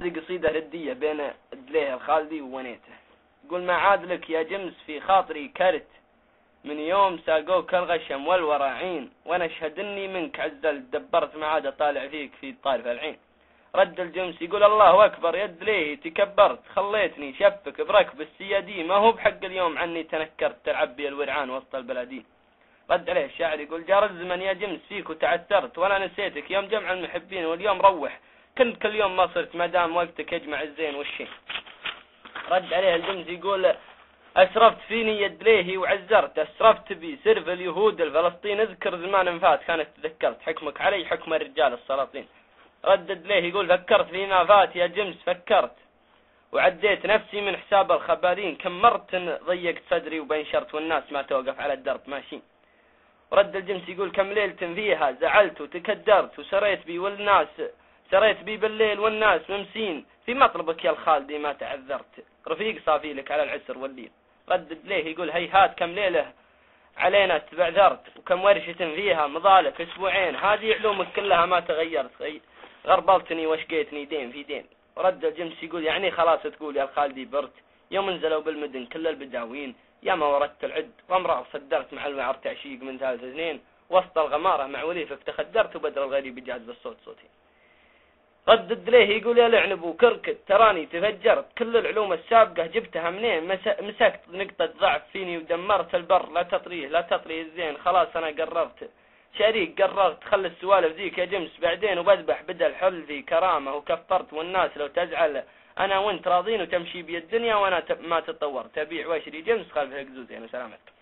هذه قصيدة ردية بين دليه الخالدي وونيته. يقول: ما عاد لك يا جمس في خاطري كرت، من يوم ساقوك الغشم والوراعين، وانا اشهد اني منك عزلت، دبرت ما عاد طالع فيك في طارف العين. رد الجمس يقول: الله اكبر يا دليه تكبرت، خليتني شفك بركب السيادي، ما هو بحق اليوم عني تنكرت، تلعب بي الورعان وسط البلادين. رد عليه الشاعر يقول: جار الزمن يا جمس فيك وتعثرت، وانا نسيتك يوم جمع المحبين، واليوم روح كنت كل يوم ما صرت، ما دام وقتك يجمع الزين والشين. رد عليه الجمس يقول: أسرفت فيني يد ليه وعزرت، أسرفت بي سرف اليهود الفلسطين، اذكر زمان فات كانت تذكرت، حكمك علي حكم الرجال السلاطين. ردد ليه يقول: فكرت فيما فات يا جمس فكرت، وعديت نفسي من حساب الخبالين، كمرت ضيقت صدري وبنشرت، والناس ما توقف على الدرب ماشين. ورد الجمس يقول: كم ليلة فيها زعلت وتكدرت، وسريت بي والناس سريت بي بالليل والناس ممسين، في مطلبك يا الخالدي ما تعذرت، رفيق صافي لك على العسر والليل. ردد ليه يقول: هيهات كم ليلة علينا تبعذرت، وكم ورشة فيها مضالك اسبوعين، هذه علومك كلها ما تغيرت، غربلتني وشقيتني دين في دين. ورد الجمس يقول: يعني خلاص تقول يا الخالدي برت، يوم نزلوا بالمدن كل البداوين، يا ما وردت العد وامرأ صدرت مع الوعر تعشيق من 3 سنين، وسط الغمارة مع وليفك تخدرت، وبدر الغريب جاد بالصوت صوتي. ردد ليه يقول: يا لعنب وكركت تراني تفجرت، كل العلوم السابقة جبتها منين، مسكت نقطة ضعف فيني ودمرت البر، لا تطريه الزين، خلاص أنا قررت شريك، قررت خلي السوالف ذيك يا جمس بعدين، وبذبح بدل حلفي كرامة وكفرت، والناس لو تزعل أنا وانت راضين، وتمشي بي الدنيا وأنا ما تتطور، تبيع واشري جمس خلف القزوزين. وسلامتك.